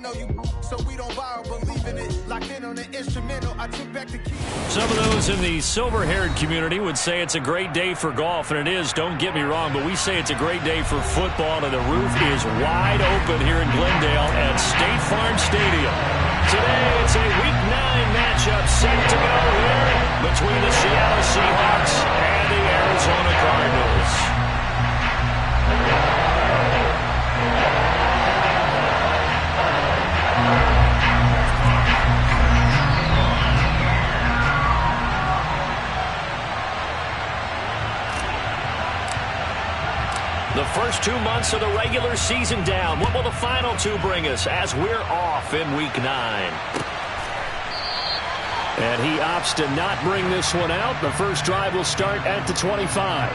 know you, so we don't borrow, believe in it. Locked in on the instrumental, I took back the key. Some of those in the silver-haired community would say it's a great day for golf, and it is, don't get me wrong, but we say it's a great day for football, and the roof is wide open here in Glendale at State Farm Stadium. Today, it's a Week 9 matchup set to go here between the Seattle Seahawks and the Arizona Cardinals. The first 2 months of the regular season down. What will the final 2 bring us as we're off in Week 9? And he opts to not bring this one out. The first drive will start at the 25.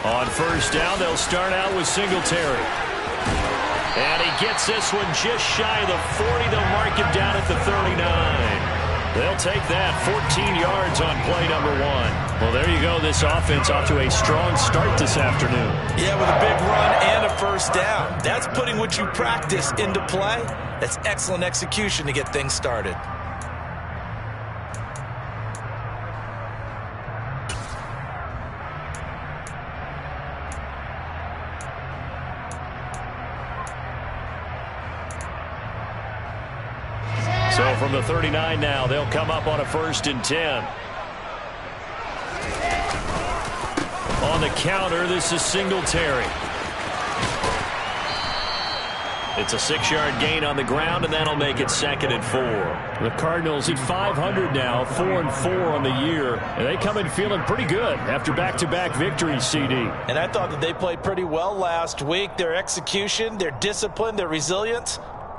On first down, they'll start out with Singletary. And he gets this one just shy of the 40. They'll mark him down at the 39. They'll take that 14 yards on play number 1. Well, there you go. This offense off to a strong start this afternoon. Yeah, with a big run and a first down. That's putting what you practice into play. That's excellent execution to get things started. So from the 39 now, they'll come up on a 1st and 10. On the counter, this is Singletary. It's a 6-yard gain on the ground, and that'll make it 2nd and 4. The Cardinals at 500 now, 4-4 on the year, and they come in feeling pretty good after back-to-back victories, CD. And I thought that they played pretty well last week. Their execution, their discipline, their resilience,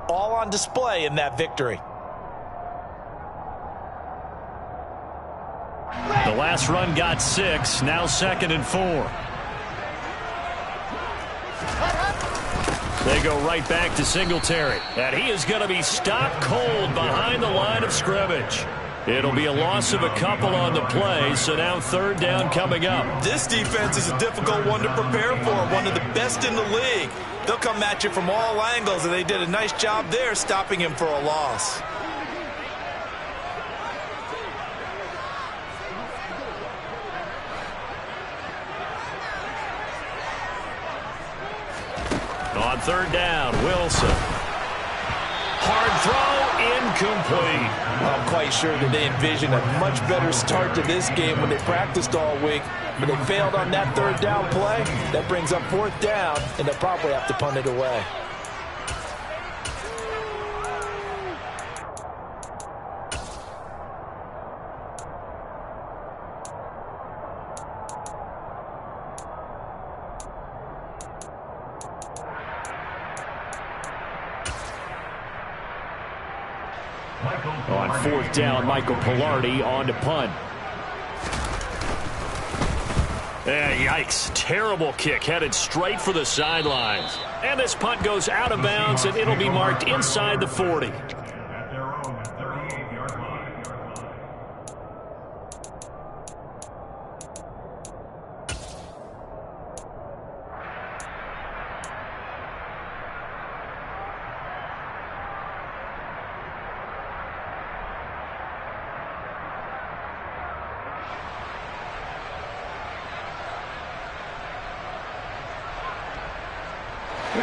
all on display in that victory. The last run got 6, now 2nd and 4. They go right back to Singletary, and he is going to be stopped cold behind the line of scrimmage. It'll be a loss of a couple on the play, so now 3rd down coming up. This defense is a difficult one to prepare for, one of the best in the league. They'll come at you from all angles, and they did a nice job there stopping him for a loss. On 3rd down, Wilson. Hard throw, incomplete. I'm quite sure that they envisioned a much better start to this game when they practiced all week, but they failed on that 3rd down play. That brings up 4th down, and they'll probably have to punt it away. On 4th down, Michael Pilardi on to punt. Yikes. Terrible kick headed straight for the sidelines. And this punt goes out of bounds, and it'll be marked inside the 40.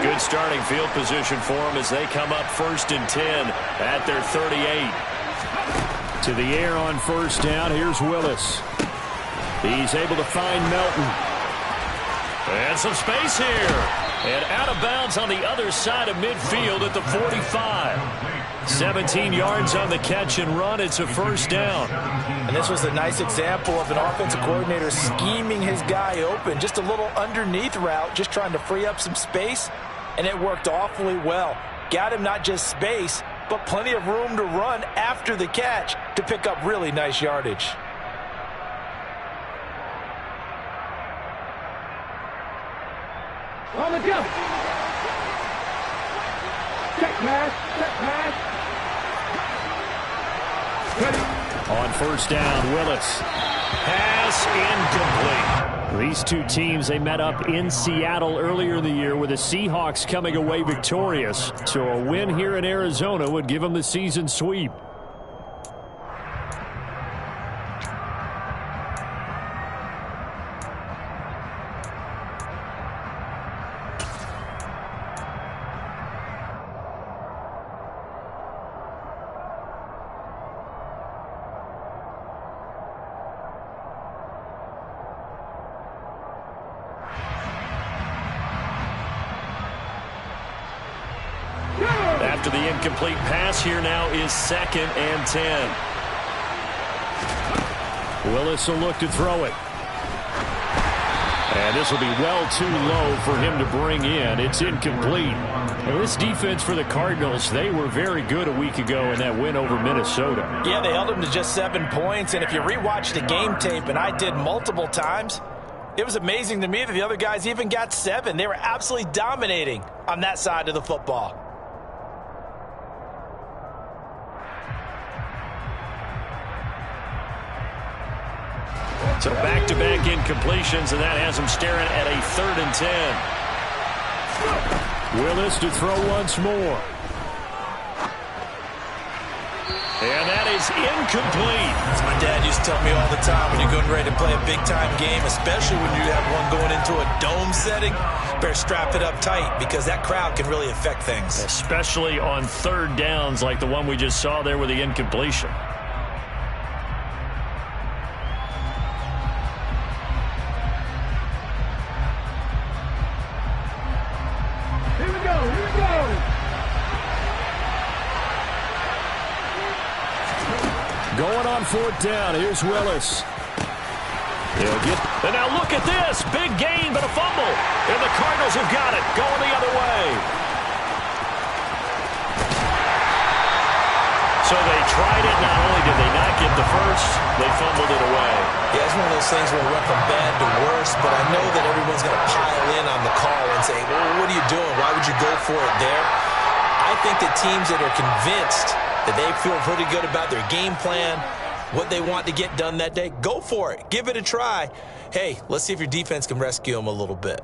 Good starting field position for them as they come up 1st and 10 at their 38. To the air on 1st down. Here's Willis. He's able to find Melton. And some space here. And out of bounds on the other side of midfield at the 45. 17 yards on the catch and run. It's a first down. And this was a nice example of an offensive coordinator scheming his guy open. Just a little underneath route, just trying to free up some space, and it worked awfully well. Got him not just space, but plenty of room to run after the catch to pick up really nice yardage. On the jump. Check pass. Check pass. Ready. On first down, Willis. Pass incomplete. These two teams, they met up in Seattle earlier in the year with the Seahawks coming away victorious. So a win here in Arizona would give them the season sweep. After the incomplete pass, here now is 2nd and 10. Willis will look to throw it. And this will be well too low for him to bring in. It's incomplete. Well, this defense for the Cardinals, they were very good a week ago in that win over Minnesota. Yeah, they held them to just 7 points. And if you rewatch the game tape, and I did multiple times, it was amazing to me that the other guys even got 7. They were absolutely dominating on that side of the football. So back-to-back incompletions, and that has them staring at a 3rd and 10. Willis to throw once more. And that is incomplete. As my dad used to tell me all the time, when you're getting ready to play a big-time game, especially when you have one going into a dome setting, better strap it up tight because that crowd can really affect things. Especially on 3rd downs like the one we just saw there with the incompletion. Going on 4th down. Here's Willis. And now look at this. Big gain, but a fumble. And the Cardinals have got it. Going the other way. So they tried it. Not only did they not get the first, they fumbled it away. Yeah, it's one of those things where it went from bad to worse, but I know that everyone's going to pile in on the call and say, well, what are you doing? Why would you go for it there? I think that teams that are convinced that they feel pretty good about their game plan, what they want to get done that day, go for it. Give it a try. Hey, let's see if your defense can rescue them a little bit.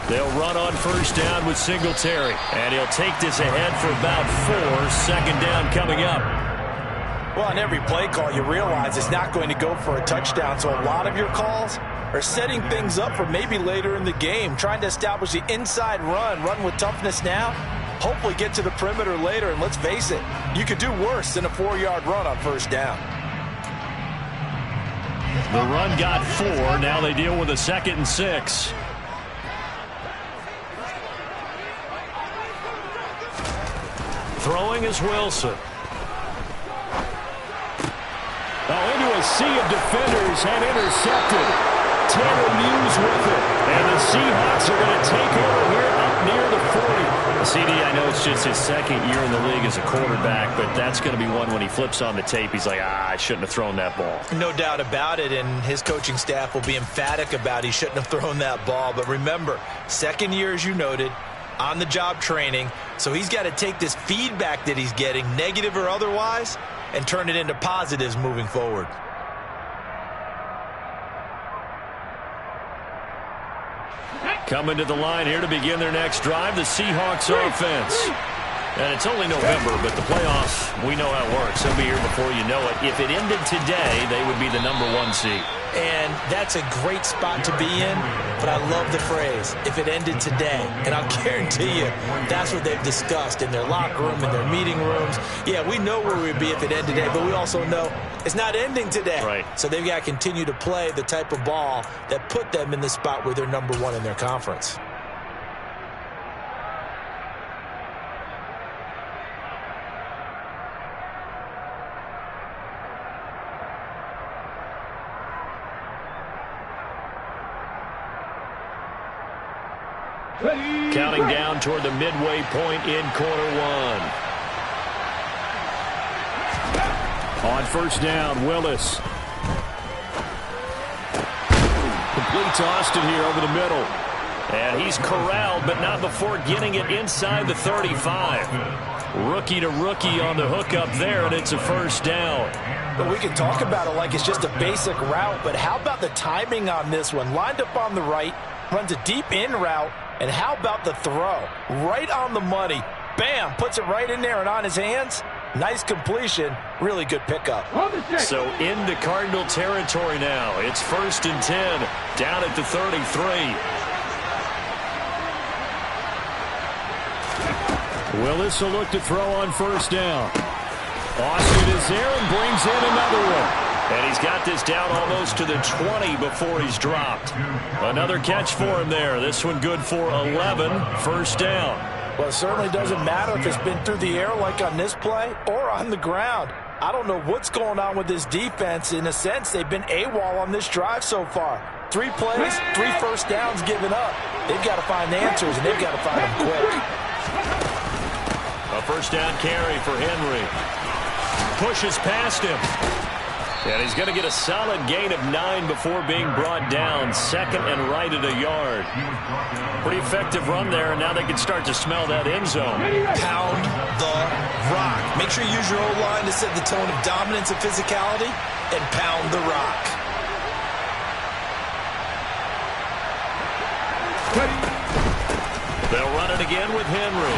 They'll run on first down with Singletary. And he'll take this ahead for about 4. 2nd down coming up. Well, on every play call, you realize it's not going to go for a touchdown. So a lot of your calls are setting things up for maybe later in the game, trying to establish the inside run with toughness now, hopefully get to the perimeter later. And let's face it, you could do worse than a 4-yard run on first down. The run got 4. Now they deal with a 2nd and 6. Throwing is Wilson. Into a sea of defenders and intercepted. Tanner Muse with it. And the Seahawks are going to take over here up near the 40. CD, I know it's just his 2nd year in the league as a quarterback, but that's going to be one when he flips on the tape. He's like, I shouldn't have thrown that ball. No doubt about it, and his coaching staff will be emphatic about he shouldn't have thrown that ball. But remember, 2nd year, as you noted, on-the-job training, so he's got to take this feedback that he's getting, negative or otherwise, and turn it into positives moving forward. Coming to the line here to begin their next drive, the Seahawks offense. And it's only November, but the playoffs, we know how it works. They'll be here before you know it. If it ended today, they would be the #1 seed. And that's a great spot to be in, but I love the phrase, if it ended today. And I'll guarantee you, that's what they've discussed in their locker room, in their meeting rooms. Yeah, we know where we'd be if it ended today, but we also know it's not ending today. Right. So they've got to continue to play the type of ball that put them in the spot where they're #1 in their conference. Counting down toward the midway point in Q1. On first down, Willis. Completes Austin here over the middle. And he's corralled, but not before getting it inside the 35. Rookie to rookie on the hookup there, and it's a first down. But we can talk about it like it's just a basic route, but how about the timing on this one? Lined up on the right, runs a deep in route, and how about the throw? Right on the money. Bam, puts it right in there and on his hands. Nice completion. Really good pickup. So into Cardinal territory now. It's 1st and 10, down at the 33. Willis will look to throw on first down. Austin is there and brings in another one. And he's got this down almost to the 20 before he's dropped. Another catch for him there. This one good for 11. First down. Well, it certainly doesn't matter if it's been through the air like on this play or on the ground. I don't know what's going on with this defense. In a sense, they've been AWOL on this drive so far. 3 plays, 3 first downs given up. They've got to find answers, and they've got to find them quick. A first down carry for Henry. Pushes past him. And he's going to get a solid gain of 9 before being brought down. 2nd and right at a yard. Pretty effective run there, and now they can start to smell that end zone. Pound the rock. Make sure you use your O-line to set the tone of dominance and physicality, and pound the rock. They'll run it again with Henry.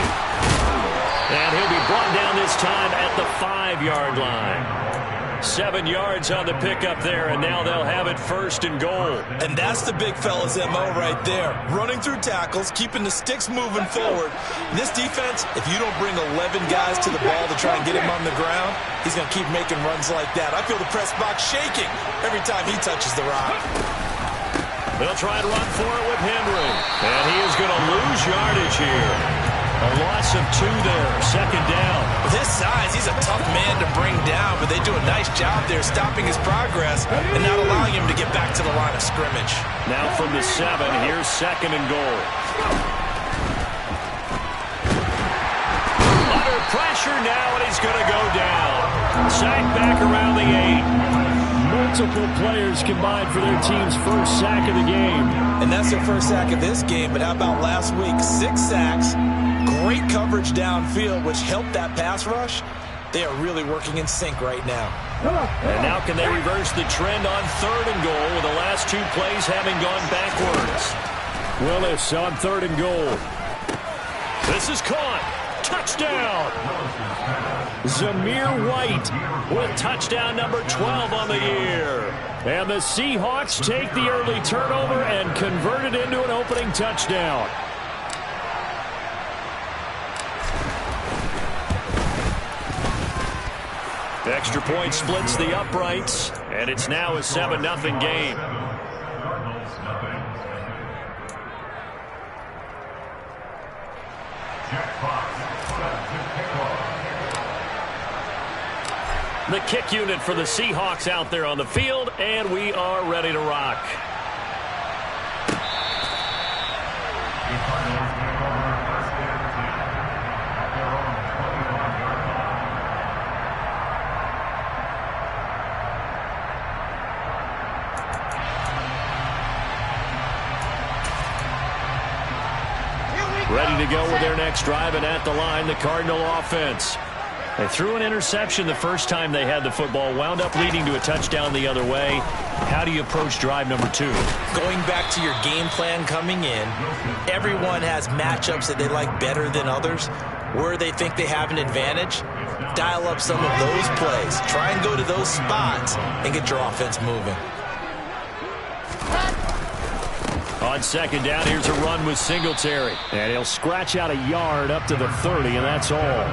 And he'll be brought down this time at the 5-yard line. 7 yards on the pickup there, and now they'll have it 1st and goal. And that's the big fella's MO right there. Running through tackles, keeping the sticks moving forward. This defense, if you don't bring 11 guys to the ball to try and get him on the ground, he's going to keep making runs like that. I feel the press box shaking every time he touches the rock. They'll try and run for it with Henry. And he is going to lose yardage here. A loss of 2 there, 2nd down. With his size, he's a tough man to bring down, but they do a nice job there stopping his progress and not allowing him to get back to the line of scrimmage. Now from the 7, here's 2nd and goal. Under pressure now, and he's going to go down. Sack back around the 8. Multiple players combined for their team's first sack of the game. And that's their first sack of this game, but how about last week? 6 sacks, great coverage downfield, which helped that pass rush. They are really working in sync right now. And now can they reverse the trend on 3rd and goal with the last 2 plays having gone backwards? Willis on 3rd and goal. This is caught. Touchdown! Zamir White with touchdown number 12 on the year. And the Seahawks take the early turnover and convert it into an opening touchdown. Extra point splits the uprights, and it's now a 7-0 game. The kick unit for the Seahawks out there on the field, and we are ready to rock. Ready to go with their next drive, and at the line, the Cardinal offense. They threw an interception the first time they had the football, wound up leading to a touchdown the other way. How do you approach drive number 2? Going back to your game plan coming in, everyone has matchups that they like better than others. where they think they have an advantage, dial up some of those plays. Try and go to those spots and get your offense moving. On second down, here's a run with Singletary. And he'll scratch out a yard up to the 30, and that's all.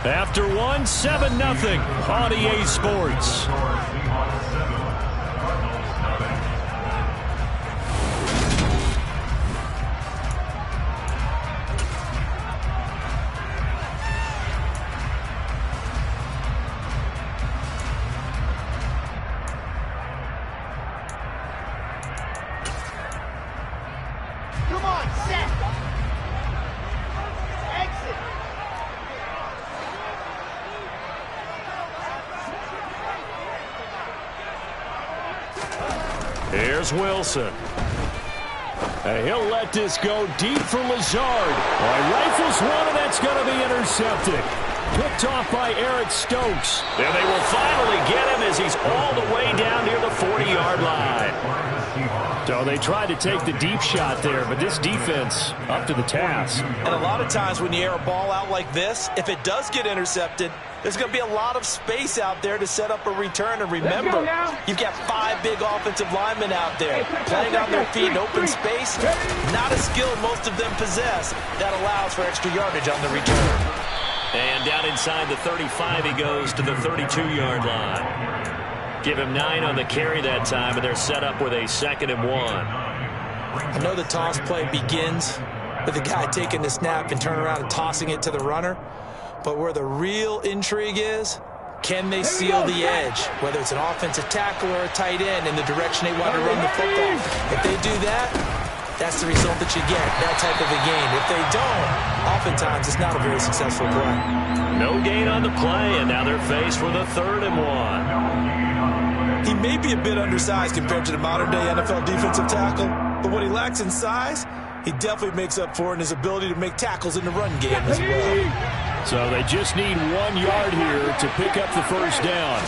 After one, 7-0 on EA Sports. Come on, set. Exit. Here's Wilson. And he'll let this go deep for Lazard. Rifles one, and that's going to be intercepted. Picked off by Eric Stokes. And they will finally get him as he's all the way down near the 40-yard line. So they tried to take the deep shot there, but this defense up to the task. And a lot of times when you air a ball out like this, if it does get intercepted, there's going to be a lot of space out there to set up a return. And remember, you've got 5 big offensive linemen out there playing on their feet in open space. Not a skill most of them possess. That allows for extra yardage on the return. And down inside the 35, he goes to the 32-yard line. Give him 9 on the carry that time, and they're set up with a 2nd and 1. I know the toss play begins with the guy taking the snap and turning around and tossing it to the runner. But where the real intrigue is, can they seal the edge, whether it's an offensive tackle or a tight end, in the direction they want to run the football? If they do that, that's the result that you get, that type of a game. If they don't, oftentimes it's not a very successful play. No gain on the play, and now they're faced with a 3rd and 1. He may be a bit undersized compared to the modern-day NFL defensive tackle, but what he lacks in size, he definitely makes up for in his ability to make tackles in the run game as well. So they just need 1 yard here to pick up the first down.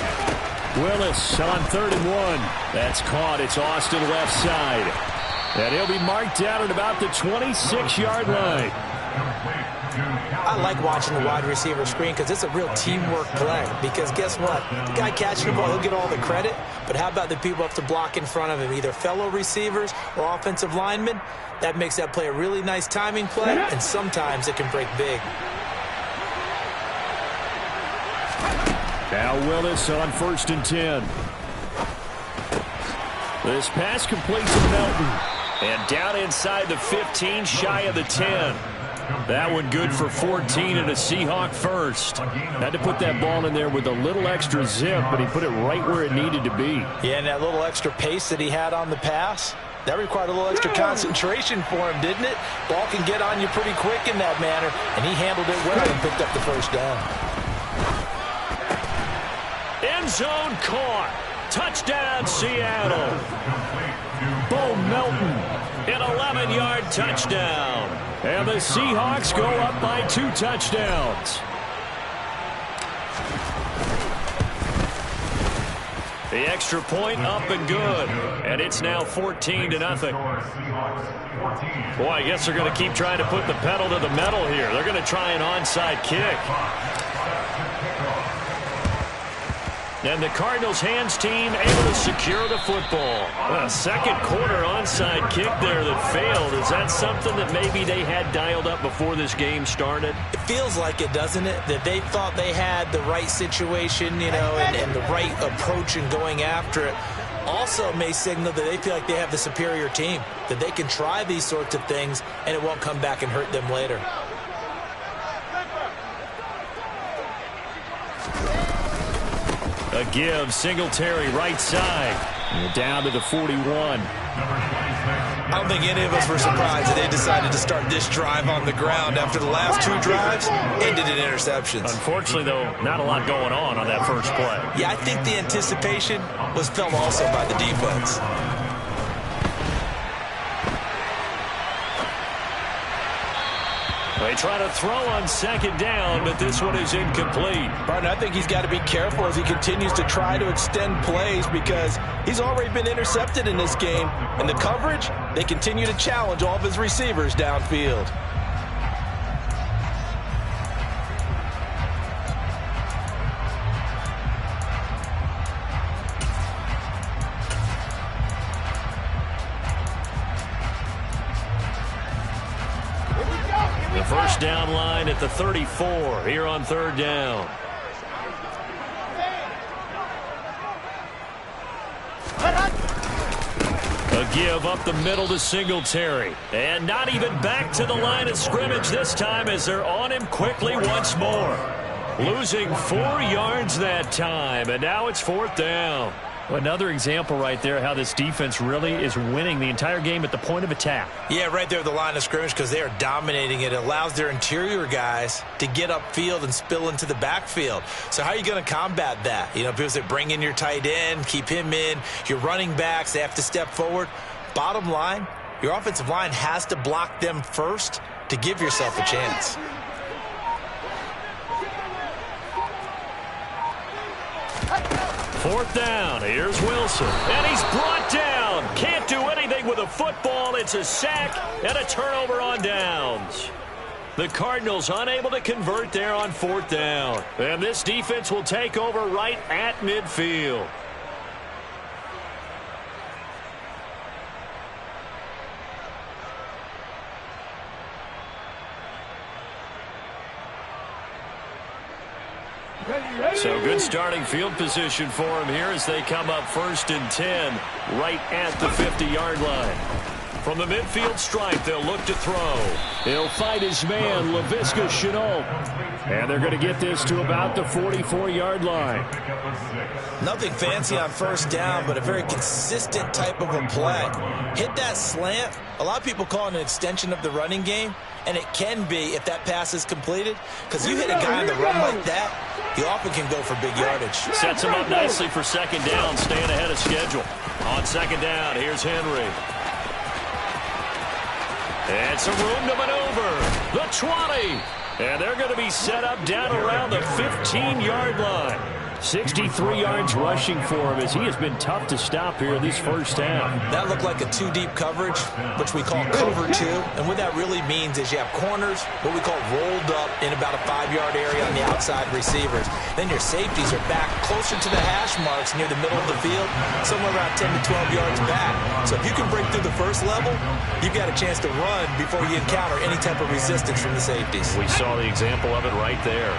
Willis on 3rd and 1. That's caught. It's Austin left side. And he'll be marked down at about the 26-yard line. I like watching the wide receiver screen because it's a real teamwork play. Because guess what? The guy catching the ball, he'll get all the credit. But how about the people up to block in front of him, either fellow receivers or offensive linemen? That makes that play a really nice timing play, and sometimes it can break big. Now Willis on 1st and 10. This pass complete to Melton. And down inside the 15, shy of the 10. That one good for 14 and a Seahawk first. Had to put that ball in there with a little extra zip, but he put it right where it needed to be. Yeah, and that little extra pace that he had on the pass, that required a little extra concentration for him, didn't it? Ball can get on you pretty quick in that manner, and he handled it well and picked up the first down. End zone caught. Touchdown, Seattle. Bo Melton, an 11-yard touchdown. And the Seahawks go up by 2 touchdowns. The extra point up and good. And it's now 14-0. Boy, I guess they're going to keep trying to put the pedal to the metal here. They're going to try an onside kick. And the Cardinals hands team able to secure the football. A second quarter onside kick there that failed. Is that something that maybe they had dialed up before this game started? It feels like it, doesn't it? That they thought they had the right situation, you know, and the right approach in going after it. Also may signal that they feel like they have the superior team, that they can try these sorts of things and it won't come back and hurt them later. A give, Singletary right side. And down to the 41. I don't think any of us were surprised that they decided to start this drive on the ground after the last 2 drives ended in interceptions. Unfortunately, though, not a lot going on that first play. Yeah, I think the anticipation was felt also by the defense. They try to throw on second down, but this one is incomplete. Barton, I think he's got to be careful as he continues to try to extend plays because he's already been intercepted in this game. And the coverage, they continue to challenge all of his receivers downfield. The first down line at the 34 here on third down. A give up the middle to Singletary. And not even back to the line of scrimmage this time as they're on him quickly once more. Losing 4 yards that time, and now it's fourth down. Another example right there how this defense really is winning the entire game at the point of attack. Yeah, right there at the line of scrimmage because they are dominating it. It allows their interior guys to get upfield and spill into the backfield. So how are you going to combat that? You know, because they bring in your tight end, keep him in. Your running backs, they have to step forward. Bottom line, your offensive line has to block them first to give yourself a chance. Fourth down, here's Wilson, and he's brought down. Can't do anything with a football. It's a sack and a turnover on downs. The Cardinals unable to convert there on fourth down. And this defense will take over right at midfield. So good starting field position for him here as they come up 1st and 10 right at the 50-yard line. From the midfield stripe, they'll look to throw. He'll fight his man, Laviska Shenault. And they're going to get this to about the 44-yard line. Nothing fancy on first down, but a very consistent type of a play. Hit that slant. A lot of people call it an extension of the running game, and it can be if that pass is completed, because you hit a guy on the run like that, he often can go for big yardage. Sets him up nicely for second down, staying ahead of schedule. On second down, here's Henry. And some room to maneuver. The 20. And they're going to be set up down around the 15-yard line. 63 yards rushing for him as he has been tough to stop here this first half. That looked like a 2-deep coverage, which we call cover 2. And what that really means is you have corners, what we call rolled up in about a 5-yard area on the outside receivers. Then your safeties are back closer to the hash marks near the middle of the field, somewhere around 10 to 12 yards back. So if you can break through the first level, you've got a chance to run before you encounter any type of resistance from the safeties. We saw the example of it right there.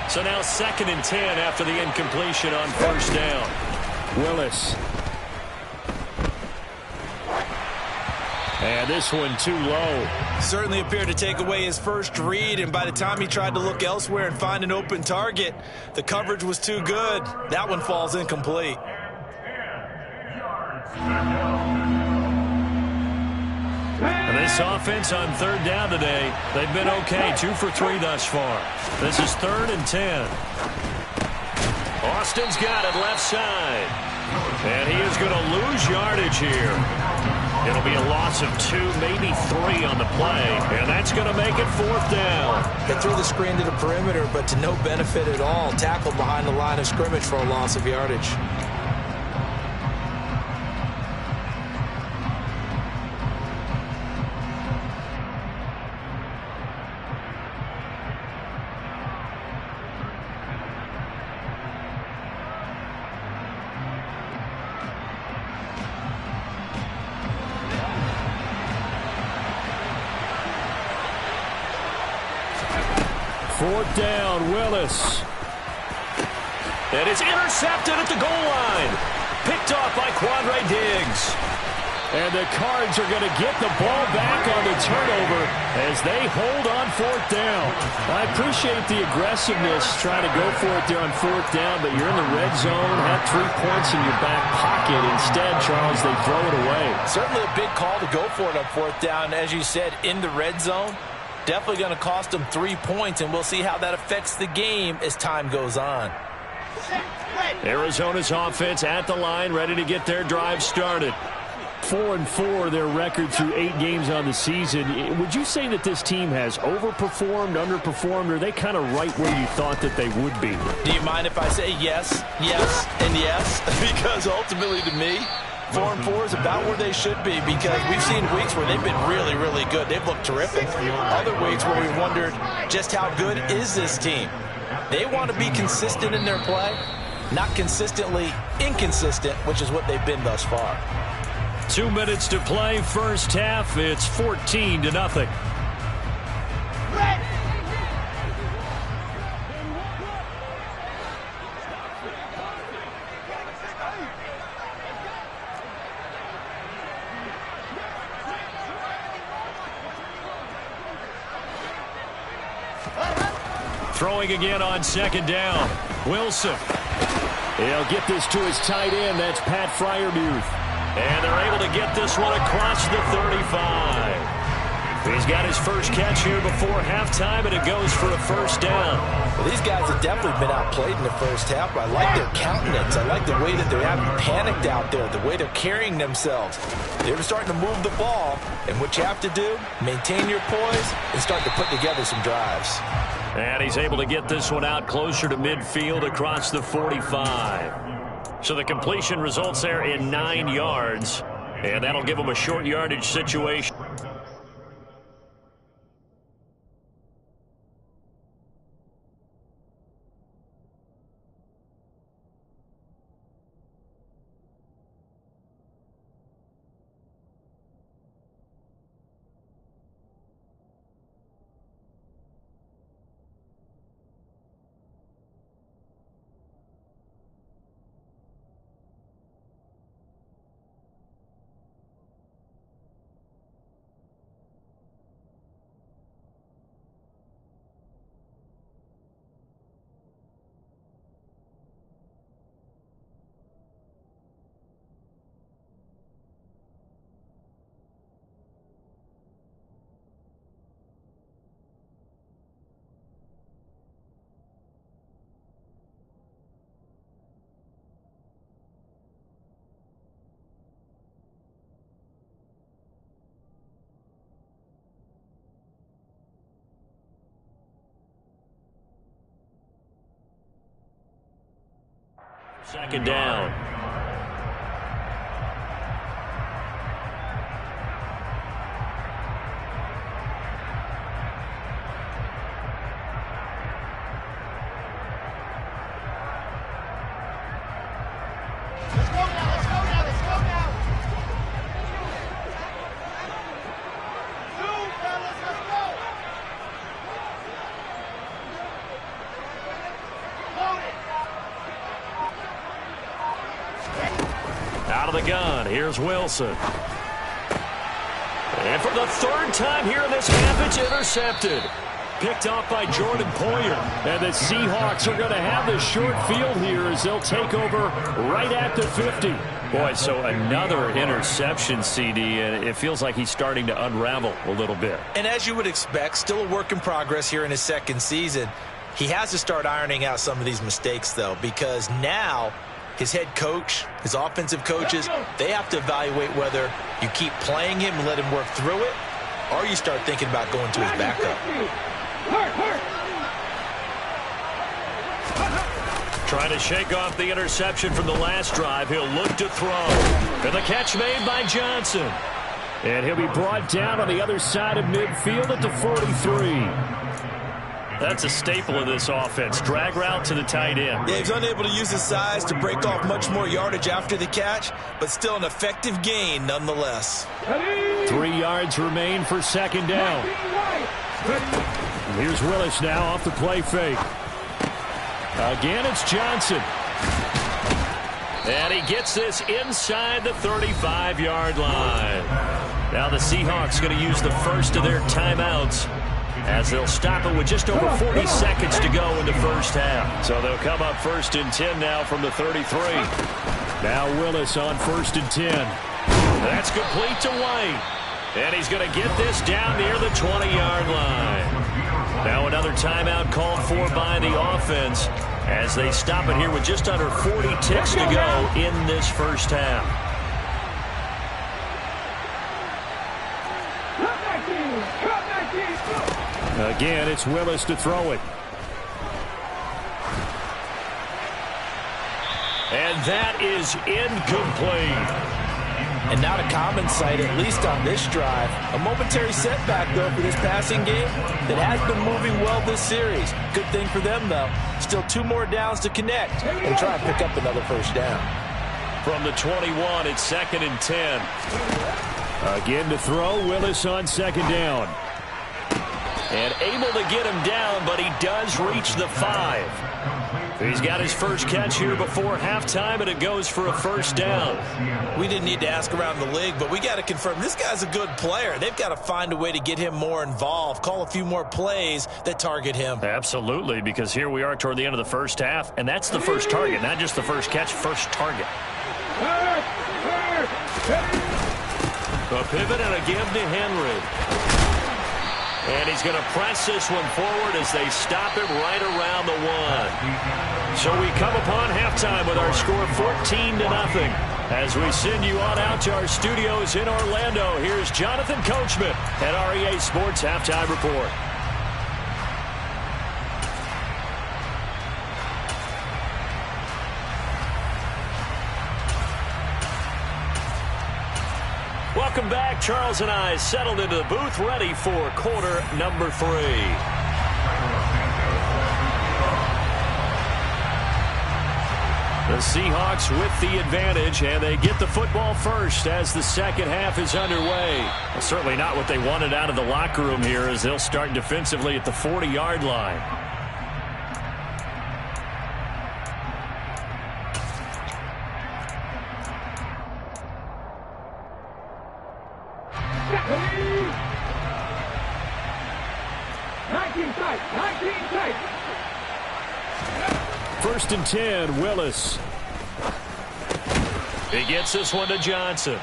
So now 2nd and 10 after the incompletion on first down. Willis. And this one too low. Certainly appeared to take away his first read, and by the time he tried to look elsewhere and find an open target, the coverage was too good. That one falls incomplete. And this offense on third down today, they've been okay, 2 for 3 thus far. This is 3rd and 10. Austin's got it left side. And he is going to lose yardage here. It'll be a loss of 2, maybe 3 on the play. And that's going to make it 4th down. They threw the screen to the perimeter, but to no benefit at all. Tackled behind the line of scrimmage for a loss of yardage. Fourth down, Willis. And it's intercepted at the goal line. Picked off by Quandre Diggs. And the Cards are going to get the ball back on the turnover as they hold on fourth down. I appreciate the aggressiveness trying to go for it there on fourth down, but you're in the red zone, have 3 points in your back pocket. Instead, Charles, they throw it away. Certainly a big call to go for it on fourth down. As you said, in the red zone. Definitely going to cost them 3 points, and we'll see how that affects the game as time goes on. Arizona's offense at the line, ready to get their drive started. 4-4, their record through 8 games on the season. Would you say that this team has overperformed, underperformed, or are they kind of right where you thought that they would be? Do you mind if I say yes, yes, and yes? Because ultimately to me, 4-4 is about where they should be, because we've seen weeks where they've been really, really good. They've looked terrific. Other weeks where we've wondered just how good is this team. They want to be consistent in their play, not consistently inconsistent, which is what they've been thus far. 2 minutes to play, first half. It's 14-0. Throwing again on second down. Wilson. He'll get this to his tight end. That's Pat Freiermuth. And they're able to get this one across the 35. He's got his first catch here before halftime, and it goes for a first down. Well, these guys have definitely been outplayed in the first half, but I like their countenance. I like the way that they haven't panicked out there, the way they're carrying themselves. They're starting to move the ball, and what you have to do, maintain your poise and start to put together some drives. And he's able to get this one out closer to midfield across the 45. So the completion results there in 9 yards, and that'll give him a short yardage situation. Second down. Out of the gun, here's Wilson. And for the third time here in this half, it's intercepted. Picked off by Jordan Poyer. And the Seahawks are going to have the short field here as they'll take over right at the 50. Boy, so another interception, CD, and it feels like he's starting to unravel a little bit. And as you would expect, still a work in progress here in his second season. He has to start ironing out some of these mistakes, though, because now his head coach, his offensive coaches, they have to evaluate whether you keep playing him and let him work through it, or you start thinking about going to his backup. Trying to shake off the interception from the last drive. He'll look to throw. And the catch made by Johnson. And he'll be brought down on the other side of midfield at the 43. That's a staple of this offense. Drag route to the tight end. Yeah, he's unable to use his size to break off much more yardage after the catch, but still an effective gain nonetheless. 3 yards remain for second down. Here's Willis now off the play fake. Again, it's Johnson. And he gets this inside the 35-yard line. Now the Seahawks going to use the first of their timeouts as they'll stop it with just over 40 seconds to go in the first half. So they'll come up 1st and 10 now from the 33. Now Willis on 1st and 10. That's complete to White. And he's going to get this down near the 20-yard line. Now another timeout called for by the offense as they stop it here with just under 40 ticks to go in this first half. Again, it's Willis to throw it. And that is incomplete. And not a common sight, at least on this drive. A momentary setback, though, for this passing game that has been moving well this series. Good thing for them, though. Still 2 more downs to connect and try and pick up another first down. From the 21, it's 2nd and 10. Again to throw, Willis on 2nd down. And able to get him down, but he does reach the 5. He's got his first catch here before halftime, and it goes for a first down. We didn't need to ask around the league, but we got to confirm this guy's a good player. They've got to find a way to get him more involved, call a few more plays that target him. Absolutely, because here we are toward the end of the first half, and that's the first target, not just the first catch, first target. A pivot and a give to Henry. And he's going to press this one forward as they stop him right around the 1. So we come upon halftime with our score 14-0. As we send you on out to our studios in Orlando, here's Jonathan Coachman at REA Sports Halftime Report. Welcome back. Charles and I settled into the booth, ready for quarter number 3. The Seahawks with the advantage, and they get the football first as the second half is underway. Well, certainly not what they wanted out of the locker room here, as they'll start defensively at the 40-yard line. First and 10, Willis. He gets this one to Johnson.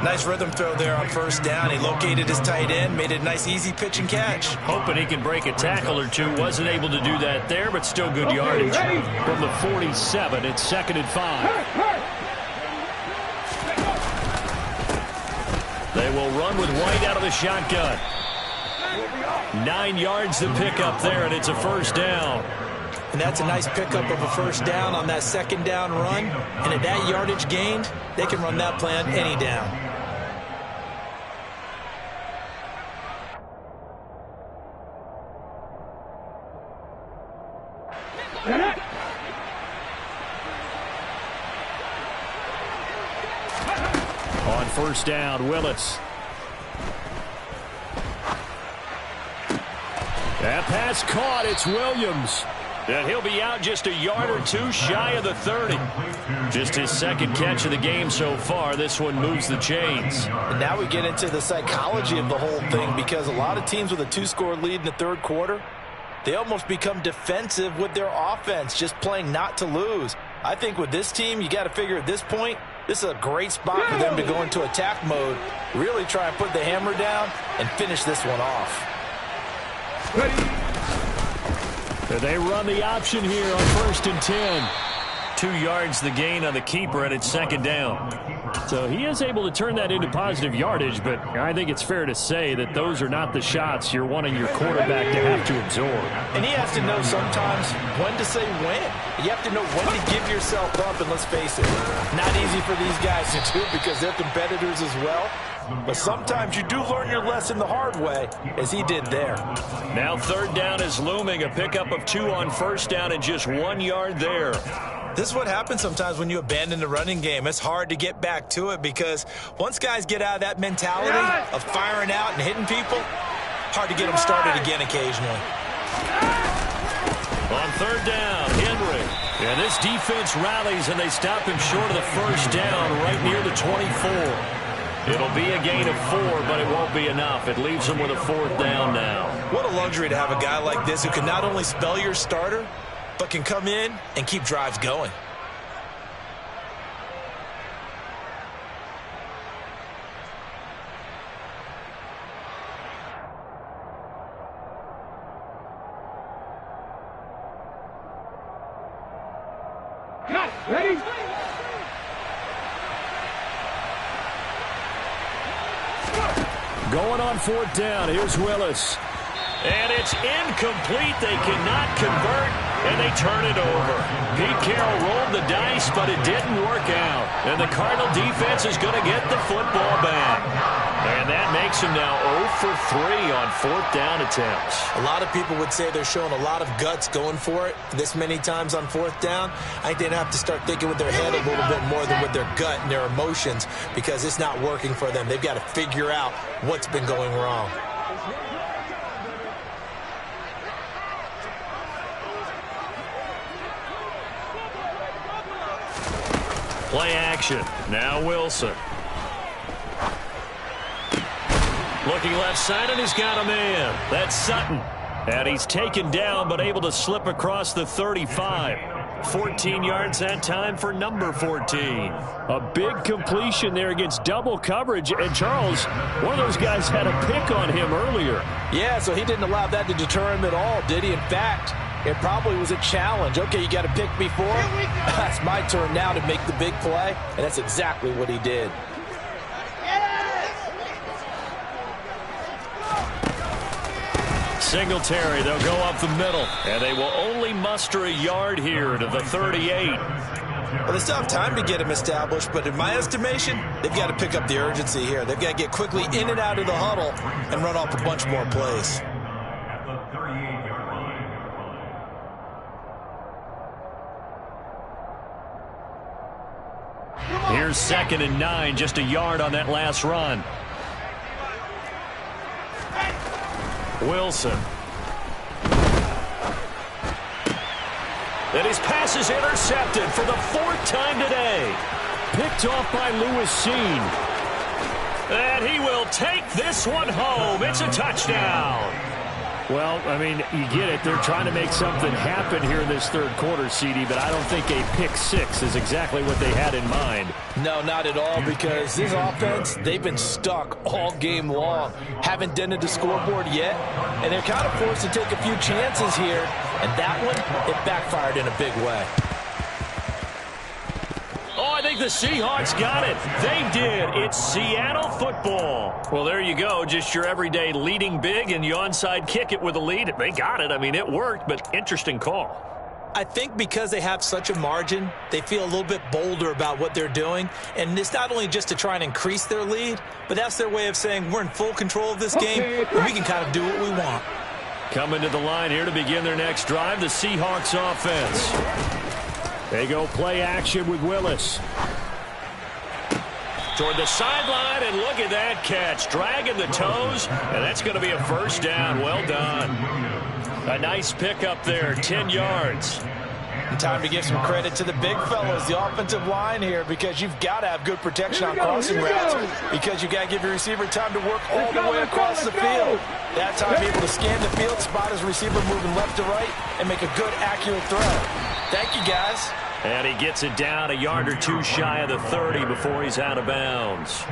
Nice rhythm throw there on first down. He located his tight end, made it a nice easy pitch and catch. Hoping he can break a tackle or two. Wasn't able to do that there, but still good yardage. From the 47, it's 2nd and 5. They will run with White out of the shotgun. 9 yards to pick up there, and it's a first down. And that's a nice pickup of a first down on that second down run. And at that yardage gained, they can run that play on any down. On first down, Willis. That pass caught. It's Williams. And he'll be out just a yard or two shy of the 30. Just his second catch of the game so far. This one moves the chains. And now we get into the psychology of the whole thing, because a lot of teams with a 2-score lead in the third quarter, they almost become defensive with their offense, just playing not to lose. I think with this team, you got to figure at this point, this is a great spot for them to go into attack mode, really try and put the hammer down and finish this one off. They run the option here on first and 10. 2 yards the gain on the keeper, and it's second down. So he is able to turn that into positive yardage, but I think it's fair to say that those are not the shots you're wanting your quarterback to have to absorb. And he has to know sometimes when to say when. You have to know when to give yourself up, and let's face it, not easy for these guys to do because they're competitors as well. But sometimes you do learn your lesson the hard way, as he did there. Now third down is looming. A pickup of 2 on first down and just 1 yard there. This is what happens sometimes when you abandon the running game. It's hard to get back to it because once guys get out of that mentality of firing out and hitting people, hard to get them started again occasionally. On third down, Henry. And this defense rallies, and they stop him short of the first down right near the 24. It'll be a gain of 4, but it won't be enough. It leaves them with a fourth down now. What a luxury to have a guy like this who can not only spell your starter, but can come in and keep drives going. Ready? Going on fourth down. Here's Willis. And it's incomplete. They cannot convert, and they turn it over. Pete Carroll rolled the dice, but it didn't work out. And the Cardinal defense is going to get the football back. And that makes him now 0 for 3 on fourth down attempts. A lot of people would say they're showing a lot of guts going for it this many times on fourth down. I think they'd have to start thinking with their head a little bit more than with their gut and their emotions, because it's not working for them. They've got to figure out what's been going wrong. Play action. Now Wilson. Looking left side, and he's got a man. That's Sutton. And he's taken down, but able to slip across the 35. 14 yards that time for number 14. A big completion there against double coverage. And Charles, one of those guys had a pick on him earlier. Yeah, so he didn't allow that to deter him at all, did he? In fact, it probably was a challenge. Okay, you got a pick before. That's my turn now to make the big play. And that's exactly what he did. Singletary, they'll go up the middle, and they will only muster a yard here to the 38. Well, they still have time to get him established, but in my estimation, they've got to pick up the urgency here. They've got to get quickly in and out of the huddle and run off a bunch more plays. Here's 2nd and 9, just a yard on that last run. Wilson. And his pass is intercepted for the 4th time today. Picked off by Lewis Cine. And he will take this one home. It's a touchdown. Well, I mean, you get it. They're trying to make something happen here in this third quarter, CD, but I don't think a pick six is exactly what they had in mind. No, not at all, because this offense, they've been stuck all game long. Haven't dented the scoreboard yet, and they're kind of forced to take a few chances here, and that one, it backfired in a big way. Oh, I think the Seahawks got it. They did. It's Seattle football. Well, there you go. Just your everyday leading big, and you onside kick it with a lead. They got it. I mean, it worked, but interesting call. I think because they have such a margin, they feel a little bit bolder about what they're doing. And it's not only just to try and increase their lead, but that's their way of saying we're in full control of this game, and we can kind of do what we want. Coming to the line here to begin their next drive, the Seahawks offense. They go play action with Willis. Toward the sideline, and look at that catch. Dragging the toes, and that's going to be a first down. Well done. A nice pickup there, 10 yards. And time to give some credit to the big fellas, the offensive line here, because you've got to have good protection on crossing routes, because you've got to give your receiver time to work all the way across the field. That time, able to scan the field, spot his receiver moving left to right, and make a good, accurate throw. Thank you, guys. And he gets it down a yard or two shy of the 30 before he's out of bounds.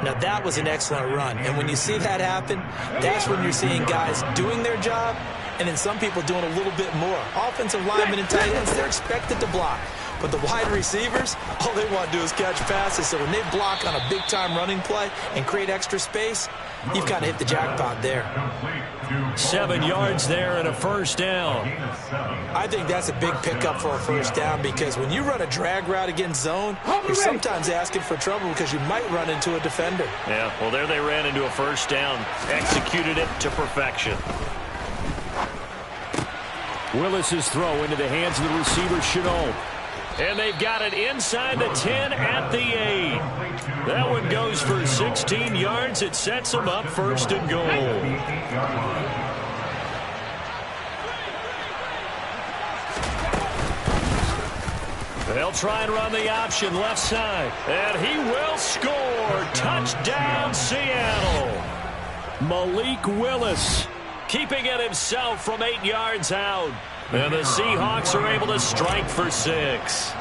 Now, that was an excellent run. And when you see that happen, that's when you're seeing guys doing their job and then some people doing a little bit more. Offensive linemen and tight ends, they're expected to block. But the wide receivers, all they want to do is catch passes. So when they block on a big-time running play and create extra space, you've got to hit the jackpot there. 7 yards there and a first down. I think that's a big pickup for a first down, because when you run a drag route against zone, you're sometimes asking for trouble because you might run into a defender. Yeah, well, there they ran into a first down. Executed it to perfection. Willis's throw into the hands of the receiver, Shenault. And they've got it inside the 10 at the 8. That one goes for 16 yards. It sets them up first and goal. They'll try and run the option left side. And he will score. Touchdown, Seattle. Malik Willis. Keeping it himself from 8 yards out. And the Seahawks are able to strike for 6.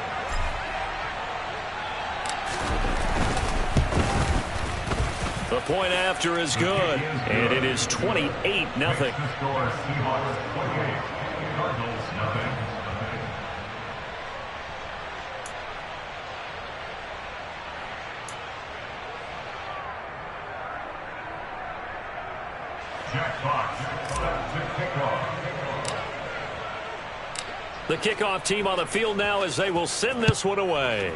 The point after is good. And it is 28-0. The kickoff team on the field now as they will send this one away.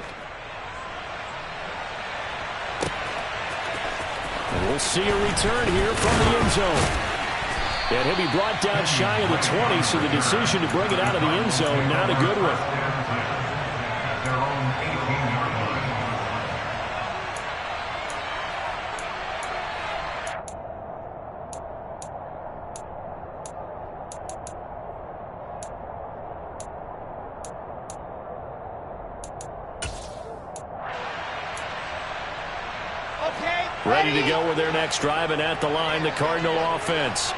And we'll see a return here from the end zone. And he'll be brought down shy of the 20, so the decision to bring it out of the end zone, not a good one. Ready to go with their next drive, and at the line, the Cardinal offense.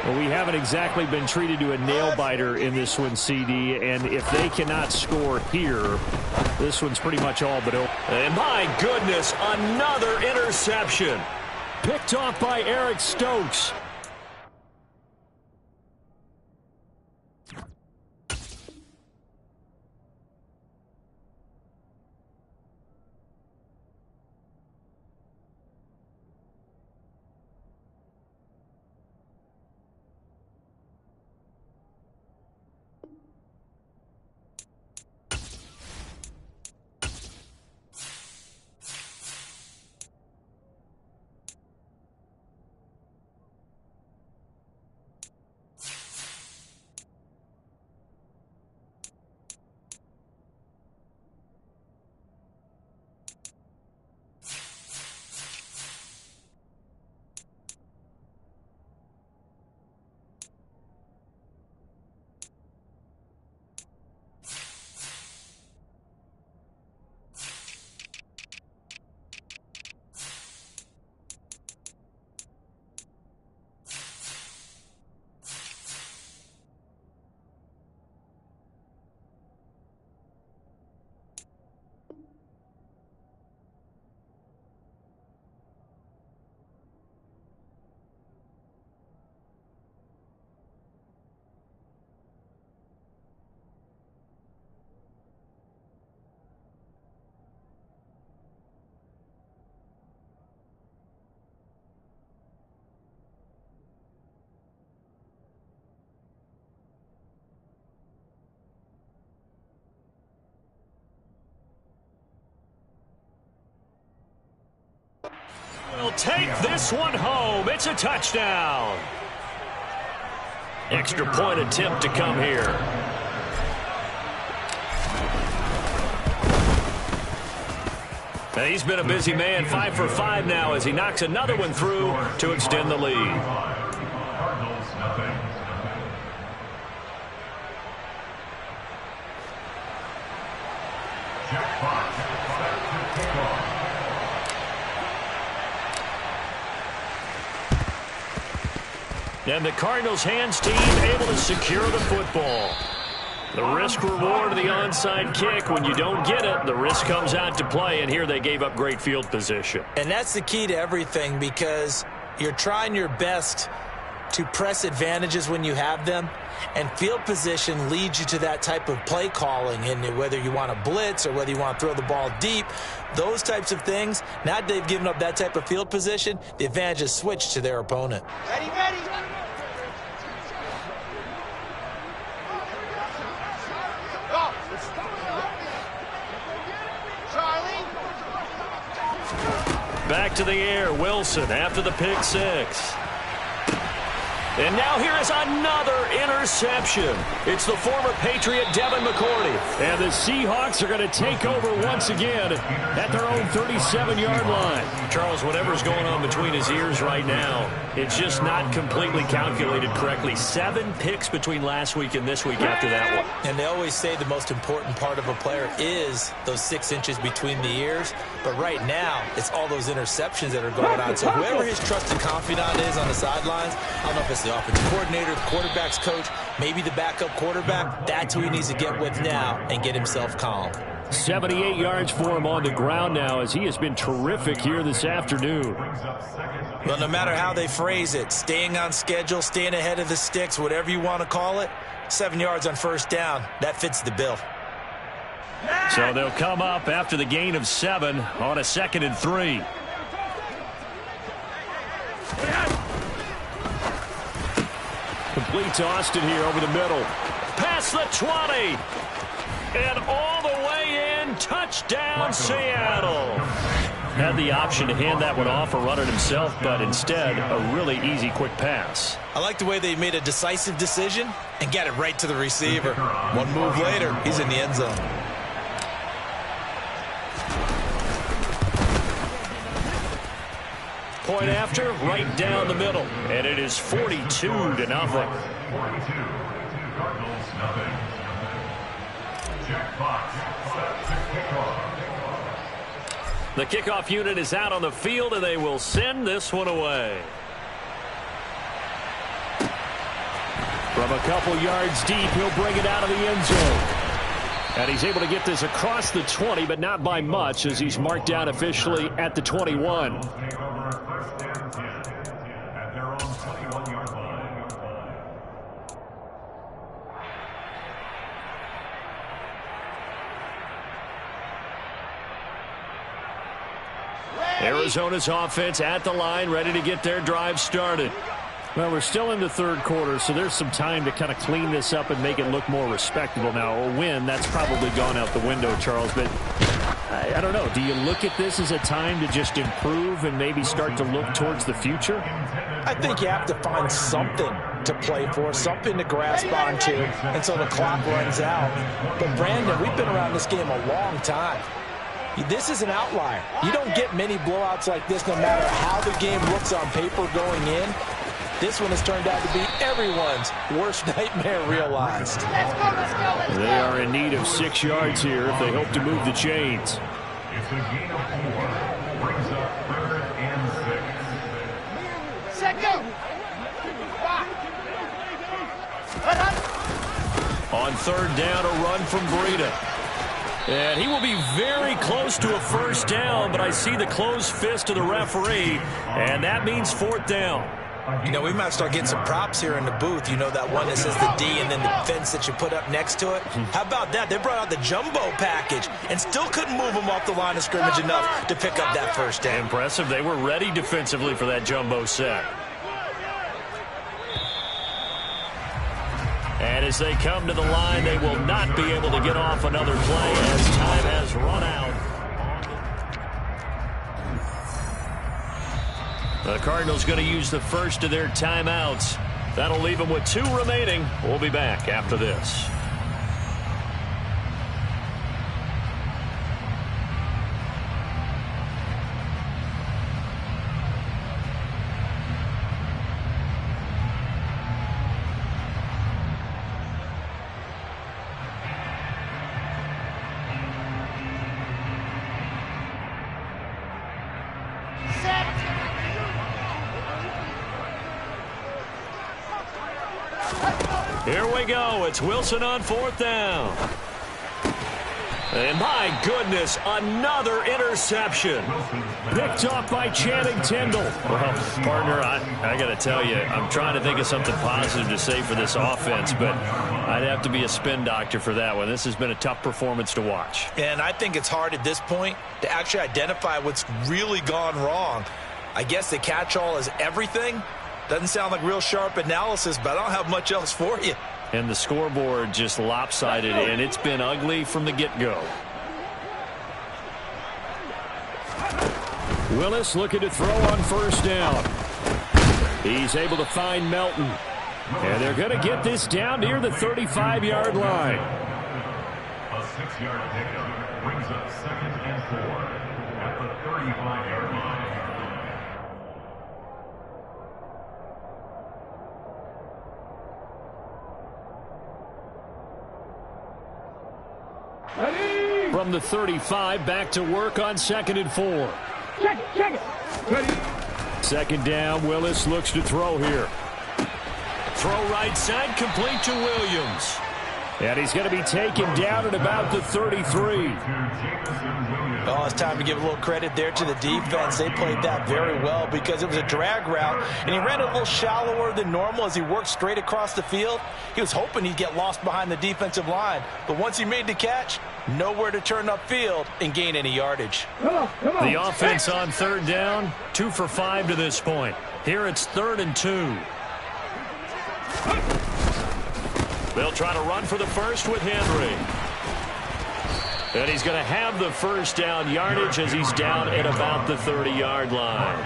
Well, we haven't exactly been treated to a nail-biter in this one, CD, and if they cannot score here, this one's pretty much all but over. And my goodness, another interception. Picked off by Eric Stokes. Will take this one home. It's a touchdown. Extra point attempt to come here. And he's been a busy man, 5 for 5 now as he knocks another one through to extend the lead. And the Cardinals hands team able to secure the football. The risk reward of the onside kick. When you don't get it, the risk comes out to play, and here they gave up great field position. And that's the key to everything, because you're trying your best to press advantages when you have them, and field position leads you to that type of play calling, and whether you want to blitz or whether you want to throw the ball deep, those types of things. Now that they've given up that type of field position, the advantage is switched to their opponent. Ready, ready. Back to the air, Wilson after the pick six. And now here is another interception. It's the former Patriot Devin McCourty. And the Seahawks are going to take over once again at their own 37-yard line. Charles, whatever's going on between his ears right now, it's just not completely calculated correctly. 7 picks between last week and this week after that one. And they always say the most important part of a player is those 6 inches between the ears. But right now, it's all those interceptions that are going on. So whoever his trusted confidant is on the sidelines, I don't know if it's the offensive coordinator, the quarterback's coach, maybe the backup quarterback, that's who he needs to get with now and get himself calm. 78 yards for him on the ground now, as he has been terrific here this afternoon. Well, no matter how they phrase it, staying on schedule, staying ahead of the sticks, whatever you want to call it, 7 yards on first down, that fits the bill. So they'll come up after the gain of 7 on a 2nd and 3. complete to Austin here over the middle. Past the 20. And all the way in. Touchdown, Seattle. Had the option to hand that one off or run it himself, but instead, a really easy, quick pass. I like the way they made a decisive decision and got it right to the receiver. One move later, he's in the end zone. Point after, right down the middle. And it is 42-0. Cardinals, nothing. Jack Fox set to kick off. The kickoff unit is out on the field, and they will send this one away. From a couple yards deep, he'll bring it out of the end zone. And he's able to get this across the 20, but not by much, as he's marked down officially at the 21. Take over first and 10 at their own 21-yard line. Arizona's offense at the line, ready to get their drive started. Well, we're still in the third quarter, so there's some time to kind of clean this up and make it look more respectable. Now, a win, that's probably gone out the window, Charles, but I don't know. Do you look at this as a time to just improve and maybe start to look towards the future? I think you have to find something to play for, something to grasp onto until the clock runs out. But, Brandon, we've been around this game a long time. This is an outlier. You don't get many blowouts like this no matter how the game looks on paper going in. This one has turned out to be everyone's worst nightmare realized. They are in need of 6 yards here if they hope to move the chains. It's a gain of 4. Brings up 3rd and 6. Second. On 3rd down, a run from Breida. And he will be very close to a first down, but I see the closed fist of the referee, and that means 4th down. You know, we might start getting some props here in the booth. You know, that one that says the D and then the fence that you put up next to it. How about that? They brought out the jumbo package and still couldn't move them off the line of scrimmage enough to pick up that first down. Impressive. They were ready defensively for that jumbo set. And as they come to the line, they will not be able to get off another play as time has run out. The Cardinals going to use the first of their timeouts. That'll leave them with 2 remaining. We'll be back after this. Here we go. It's Wilson on 4th down. And my goodness, another interception. Picked off by Channing Tindall. Well, partner, I got to tell you, I'm trying to think of something positive to say for this offense, but I'd have to be a spin doctor for that one. This has been a tough performance to watch. And I think it's hard at this point to actually identify what's really gone wrong. I guess the catch-all is everything. Doesn't sound like real sharp analysis, but I don't have much else for you. And the scoreboard just lopsided, and it's been ugly from the get-go. Willis looking to throw on 1st down. He's able to find Melton. And they're going to get this down near the 35-yard line. A 6-yard pickup brings up 2nd and 4 at the 35-yard line. From the 35, back to work on 2nd and 4. Check it. Ready. 2nd down, Willis looks to throw here. Throw right side, complete to Williams. And he's going to be taken down at about the 33. Oh, it's time to give a little credit there to the defense. They played that very well because it was a drag route, and he ran it a little shallower than normal as he worked straight across the field. He was hoping he'd get lost behind the defensive line, but once he made the catch, nowhere to turn upfield and gain any yardage. Come on. The offense on 3rd down, 2 for 5 to this point. Here it's 3rd and 2. They'll try to run for the first with Henry. And he's going to have the first down yardage as he's down at about the 30-yard line.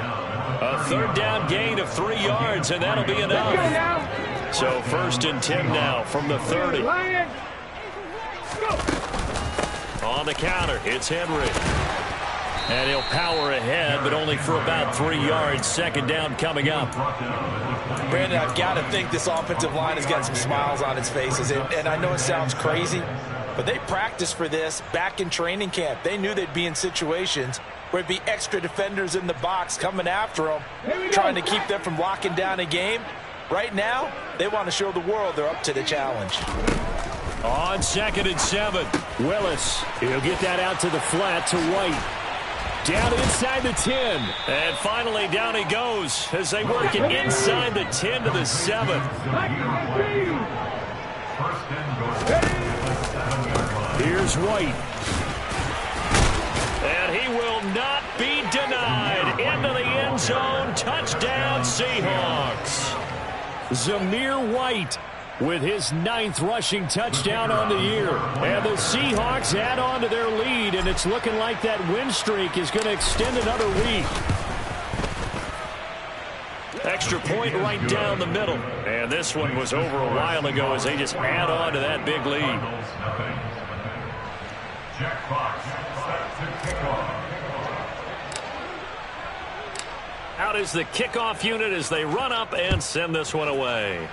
A third down gain of 3 yards, and that'll be enough. So 1st and 10 now from the 30. On the counter, it's Henry. And he'll power ahead, but only for about 3 yards. 2nd down coming up. Brandon, I've got to think this offensive line has got some smiles on its faces. And I know it sounds crazy, but they practiced for this back in training camp. They knew they'd be in situations where it'd be extra defenders in the box coming after them, trying to keep them from locking down a game. Right now, they want to show the world they're up to the challenge. On 2nd and 7. Willis, he'll get that out to the flat to White. Down inside the 10. And finally down he goes as they work it inside the 10 to the 7. Here's White. And he will not be denied. Into the end zone. Touchdown, Seahawks. Zamir White with his 9th rushing touchdown on the year. And the Seahawks add on to their lead, and it's looking like that win streak is going to extend another week. Extra point right down the middle. And this one was over a while ago as they just add on to that big lead. Jack Fox set to kick off. Out is the kickoff unit as they run up and send this one away.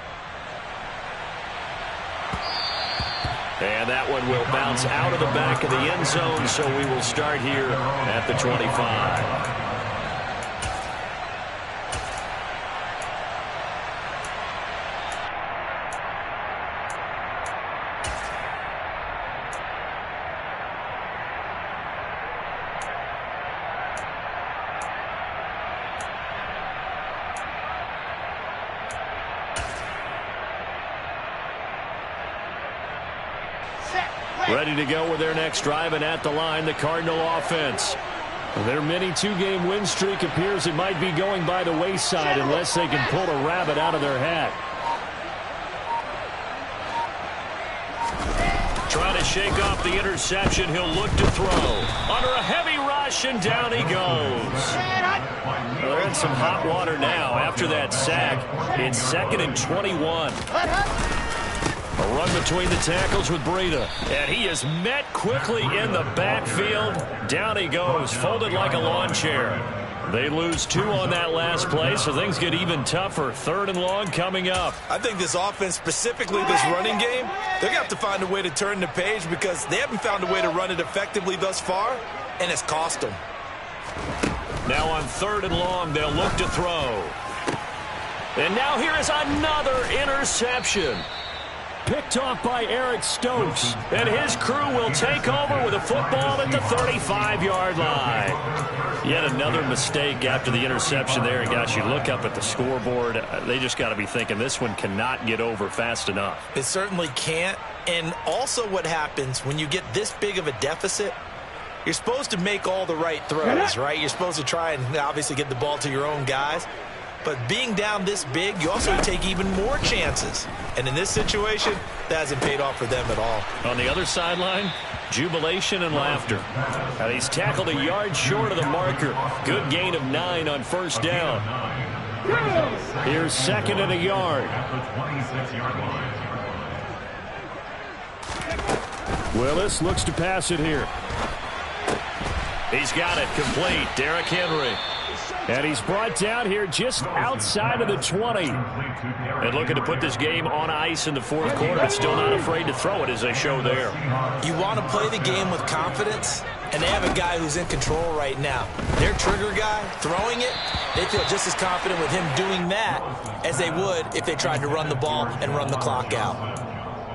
And that one will bounce out of the back of the end zone, so we will start here at the 25. Ready to go with their next drive, and at the line, the Cardinal offense. Their mini 2-game win streak appears it might be going by the wayside unless they can pull a rabbit out of their hat. Trying to shake off the interception. He'll look to throw. Under a heavy rush, and down he goes. They're in some hot water now after that sack. It's 2nd and 21. A run between the tackles with Breida. And he is met quickly in the backfield. Down he goes, folded like a lawn chair. They lose 2 on that last play, so things get even tougher. 3rd and long coming up. I think this offense, specifically this running game, they're going to have to find a way to turn the page because they haven't found a way to run it effectively thus far, and it's cost them. Now on 3rd and long, they'll look to throw. And now here is another interception. Picked off by Eric Stokes. And his crew will take over with a football at the 35-yard line. Yet another mistake after the interception there. And, gosh, you look up at the scoreboard. They just got to be thinking this one cannot get over fast enough. It certainly can't. And also what happens when you get this big of a deficit, you're supposed to make all the right throws, right? You're supposed to try and obviously get the ball to your own guys. But being down this big, you also take even more chances. And in this situation, that hasn't paid off for them at all. On the other sideline, jubilation and laughter. And he's tackled a yard short of the marker. Good gain of 9 on 1st down. Here's 2nd and a yard. At the 26-yard line. Willis looks to pass it here. He's got it complete. Derrick Henry. And he's brought down here just outside of the 20. And looking to put this game on ice in the 4th quarter, but still not afraid to throw it as they show there. You want to play the game with confidence, and they have a guy who's in control right now. Their trigger guy, throwing it, they feel just as confident with him doing that as they would if they tried to run the ball and run the clock out.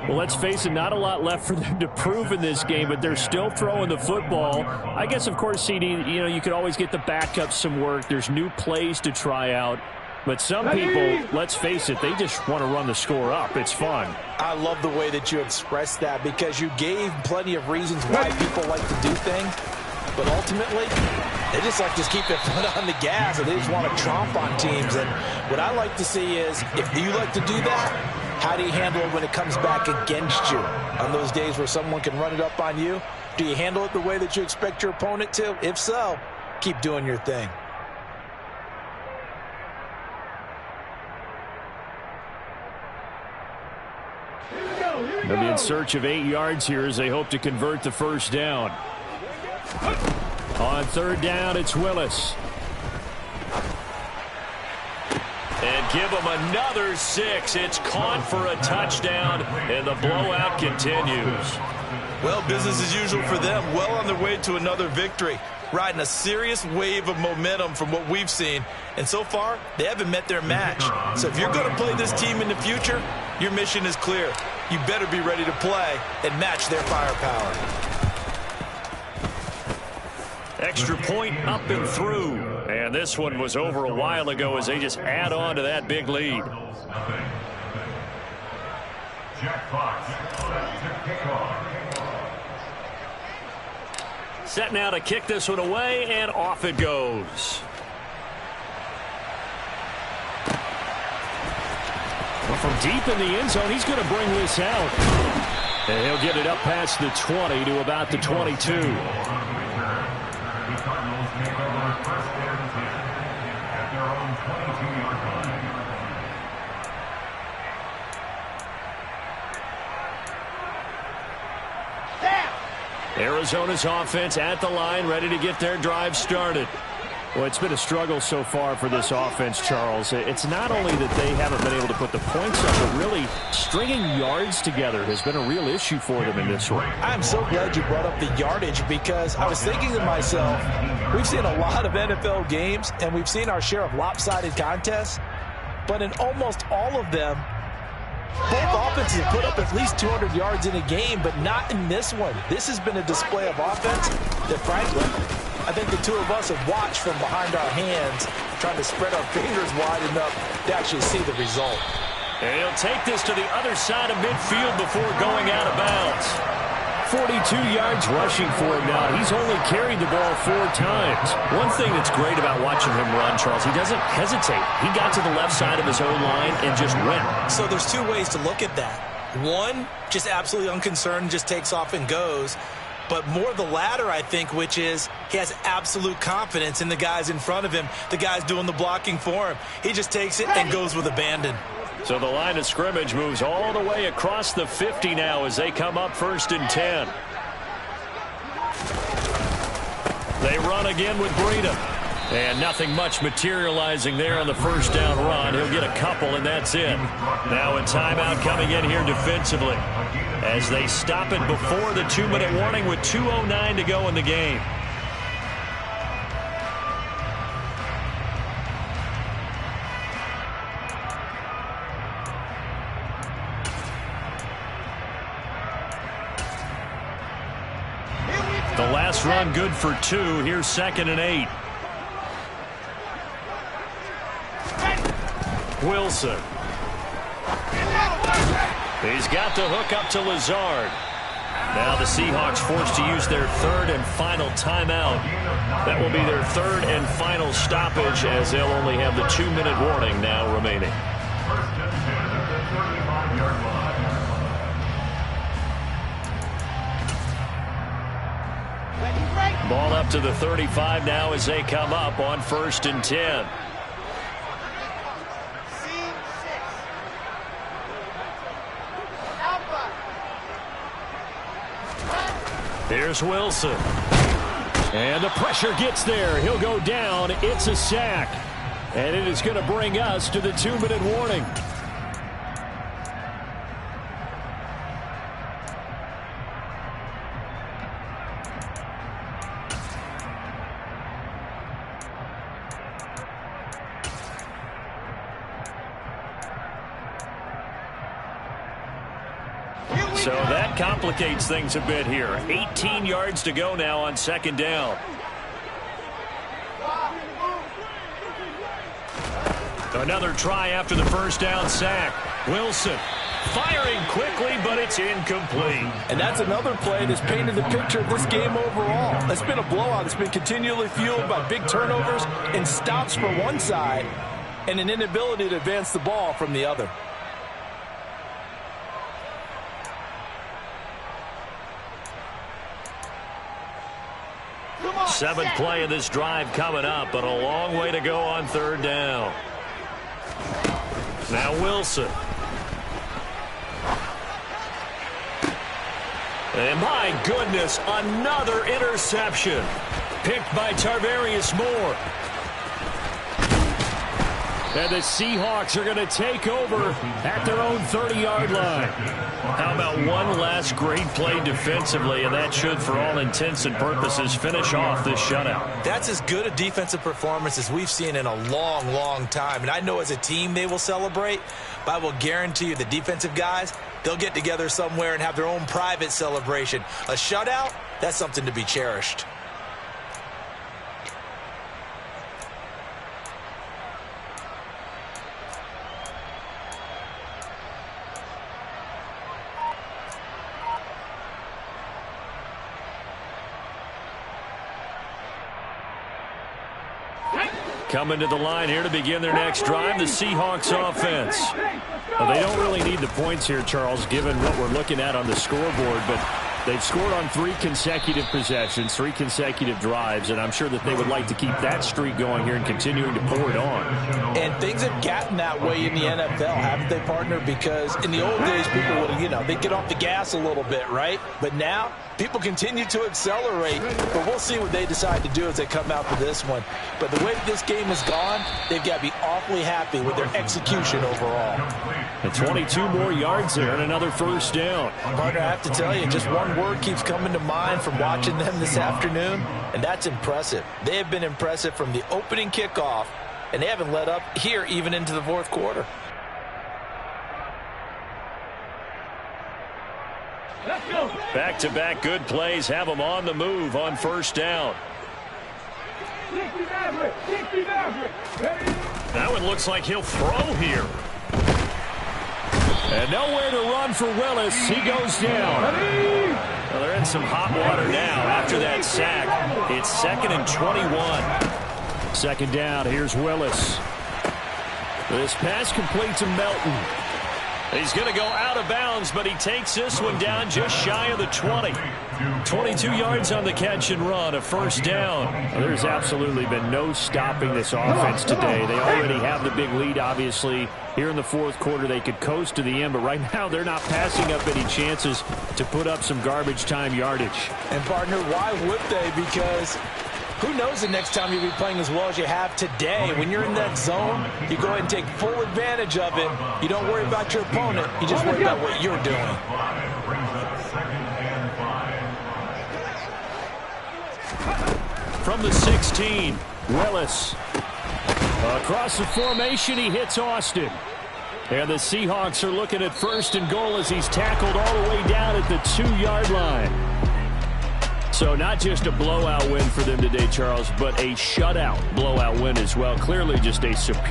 Well, let's face it, not a lot left for them to prove in this game, but they're still throwing the football. I guess, of course, CD, you could always get the backup some work. There's new plays to try out. But some people, let's face it, they just want to run the score up. It's fun. I love the way that you expressed that because you gave plenty of reasons why people like to do things. But ultimately, they just like to keep their foot on the gas, and they just want to tromp on teams. And what I like to see is if you like to do that, How do you handle it when it comes back against you? On those days where someone can run it up on you, do you handle it the way that you expect your opponent to? If so, keep doing your thing. They'll be in search of 8 yards here as they hope to convert the first down. On third down, it's Willis. And give them another 6. It's caught for a touchdown, and the blowout continues. Well, business as usual for them. Well on their way to another victory. Riding a serious wave of momentum from what we've seen. And so far, they haven't met their match. So if you're going to play this team in the future, your mission is clear. You better be ready to play and match their firepower. Extra point up and through. And this one was over a while ago as they just add on to that big lead. Jack Fox set to kick off. Set now to kick this one away, and off it goes. Well, from deep in the end zone, he's going to bring this out. And he'll get it up past the 20 to about the 22. The Cardinals take over first and 10 at their own 22-yard line. Arizona's offense at the line, ready to get their drive started. Well, it's been a struggle so far for this offense, Charles. It's not only that they haven't been able to put the points up, but really stringing yards together has been a real issue for them in this one. I'm so glad you brought up the yardage because I was thinking to myself, we've seen a lot of NFL games and we've seen our share of lopsided contests, but in almost all of them, both offenses have put up at least 200 yards in a game, but not in this one. This has been a display of offense that, frankly, I think the two of us have watched from behind our hands, trying to spread our fingers wide enough to actually see the result. And he'll take this to the other side of midfield before going out of bounds. 42 yards rushing for him now. He's only carried the ball 4 times. One thing that's great about watching him run, Charles, he doesn't hesitate. He got to the left side of his own line and just went. So there's 2 ways to look at that. One, just absolutely unconcerned, just takes off and goes. But more the latter, I think, which is he has absolute confidence in the guys in front of him, the guys doing the blocking for him. He just takes it and goes with abandon. So the line of scrimmage moves all the way across the 50 now as they come up first and 10. They run again with Breida. And nothing much materializing there on the first down run. He'll get a couple, and that's it. Now a timeout coming in here defensively as they stop it before the 2-minute warning with 2:09 to go in the game. The last run good for 2. Here's 2nd and 8. Wilson. He's got the hook up to Lazard. Now the Seahawks forced to use their 3rd and final timeout. That will be their 3rd and final stoppage as they'll only have the 2-minute warning now remaining. First and 10 at the 35-yard line. Ball up to the 35 now as they come up on 1st and 10. Here's Wilson. And the pressure gets there. He'll go down. It's a sack. And it is going to bring us to the 2-minute warning. So that complicates things a bit here. 18 yards to go now on 2nd down. Another try after the first down sack. Wilson firing quickly, but it's incomplete. And that's another play that's painted the picture of this game overall. It's been a blowout. It's been continually fueled by big turnovers and stops from one side and an inability to advance the ball from the other. Seventh play of this drive coming up, but a long way to go on third down. Now Wilson. And my goodness, another interception. Picked by Tarvarius Moore. And the Seahawks are going to take over at their own 30-yard line. How about one last great play defensively, and that should, for all intents and purposes, finish off this shutout. That's as good a defensive performance as we've seen in a long, long time. And I know as a team they will celebrate, but I will guarantee you the defensive guys, they'll get together somewhere and have their own private celebration. A shutout, that's something to be cherished. Coming to the line here to begin their next drive, the Seahawks offense. Well, they don't really need the points here, Charles, given what we're looking at on the scoreboard, but they've scored on 3 consecutive possessions, 3 consecutive drives, and I'm sure that they would like to keep that streak going here and continuing to pour it on. And things have gotten that way in the NFL, haven't they, partner? Because in the old days, people would, they'd get off the gas a little bit, right? But now, people continue to accelerate, but we'll see what they decide to do as they come out for this one. But the way that this game has gone, they've got to be awfully happy with their execution overall. And 22 more yards there and another first down. Partner, I have to tell you, just one word keeps coming to mind from watching them this afternoon, and that's impressive. They have been impressive from the opening kickoff, and they haven't let up here even into the fourth quarter. Back-to-back good plays have them on the move on first down. That one looks like he'll throw here. And nowhere to run for Willis. He goes down. Well, they're in some hot water now after that sack. It's 2nd and 21. Second down, here's Willis. This pass complete to Melton. He's going to go out of bounds, but he takes this one down just shy of the 20. 22 yards on the catch and run, a first down. Well, there's absolutely been no stopping this offense today. They already have the big lead, obviously. Here in the fourth quarter, they could coast to the end, but right now they're not passing up any chances to put up some garbage time yardage. And, partner, why would they? Because who knows the next time you'll be playing as well as you have today. When you're in that zone, you go ahead and take full advantage of it. You don't worry about your opponent. You just worry about what you're doing. From the 16, Willis. Across the formation, he hits Austin. And the Seahawks are looking at 1st and goal as he's tackled all the way down at the 2-yard line. So not just a blowout win for them today, Charles, but a shutout blowout win as well. Clearly just a superior